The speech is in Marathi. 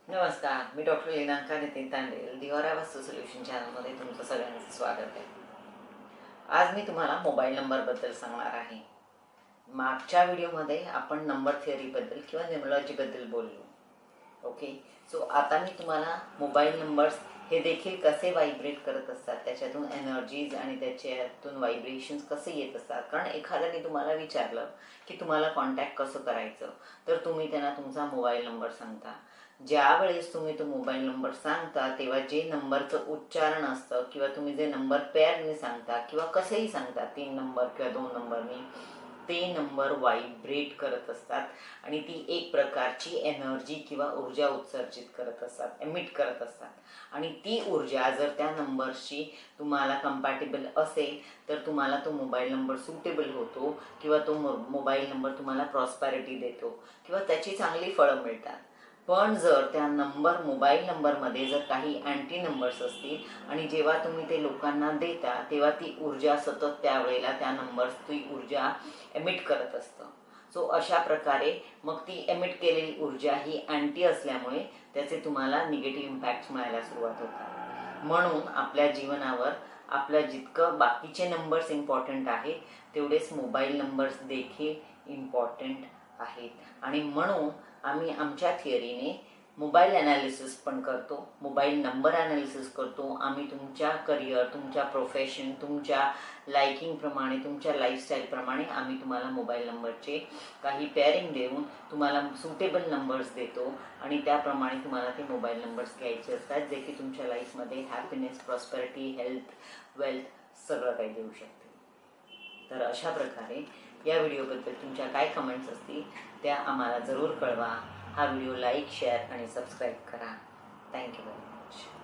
नमस्कार, मी डॉक्टर लीनांका नितीन तांडेल दिवारा वास्तू सोल्युशन चॅनलमध्ये तुमचं सगळ्यांचं स्वागत आहे. आज मी तुम्हाला मोबाईल नंबरबद्दल सांगणार आहे. मागच्या व्हिडिओमध्ये आपण नंबर थिअरीबद्दल किंवा न्यूमरॉलॉजीबद्दल बोललो. ओके, सो आता मी तुम्हाला मोबाईल नंबर्स हे देखील कसे व्हायब्रेट करत असतात, त्याच्यातून एनर्जीज आणि त्याच्यातून व्हायब्रेशन्स कसे येत असतात. कारण एखाद्याने तुम्हाला विचारलं की तुम्हाला कॉन्टॅक्ट कसं करायचं, तर तुम्ही त्यांना तुमचा मोबाईल नंबर सांगता. ज्या वेळेस तुम्ही तो मोबाईल नंबर सांगता तेव्हा जे नंबरचं उच्चारण असतं किंवा तुम्ही जे नंबर पेअरने सांगता किंवा कसेही सांगता, 3 नंबर किंवा 2 नंबरनी, ते नंबर व्हायब्रेट करत असतात आणि ती एक प्रकारची एनर्जी किंवा ऊर्जा उत्सर्जित करत असतात, एमिट करत असतात. आणि ती ऊर्जा जर त्या नंबरशी तुम्हाला कंपॅटेबल असेल तर तुम्हाला तो मोबाईल नंबर सुटेबल होतो किंवा तो मोबाईल नंबर तुम्हाला प्रॉस्पॅरिटी देतो किंवा त्याची चांगली फळं मिळतात. पण जर त्या मोबाईल नंबरमध्ये जर काही अँटी नंबर्स असतील आणि जेव्हा तुम्ही ते लोकांना देता तेव्हा ती ऊर्जा सतत त्यावेळेला त्या नंबर्स ती ऊर्जा एमिट करत असतं. सो अशा प्रकारे मग ती एमिट केलेली ऊर्जा ही अँटी असल्यामुळे त्याचे तुम्हाला निगेटिव्ह इम्पॅक्ट मिळायला सुरुवात होतात. म्हणून आपल्या जीवनावर आपलं जितकं बाकीचे नंबर्स इम्पॉर्टंट आहेत तेवढेच मोबाईल नंबर्स देखील इम्पॉर्टंट आहेत. आणि म्हणून आम्ही आमच्या थिअरीने मोबाईल ॲनालिसिस पण करतो, मोबाईल नंबर ॲनालिसिस करतो. आम्ही तुमच्या करिअर, तुमच्या प्रोफेशन, तुमच्या लायकिंगप्रमाणे, तुमच्या लाईफस्टाईलप्रमाणे आम्ही तुम्हाला मोबाईल नंबरचे काही पेअरिंग देऊन तुम्हाला सुटेबल नंबर्स देतो आणि त्याप्रमाणे तुम्हाला ते मोबाईल नंबर्स घ्यायचे असतात जे की तुमच्या लाईफमध्ये हॅपीनेस, प्रॉस्पेरिटी, हेल्थ, वेल्थ सगळं काही देऊ शकते. तर अशा प्रकारे या व्हिडिओबद्दल तुमच्या काय कमेंट्स असतील त्या आम्हाला जरूर कळवा. हा व्हिडिओ लाईक, शेअर आणि सबस्क्राईब करा. Thank you very much.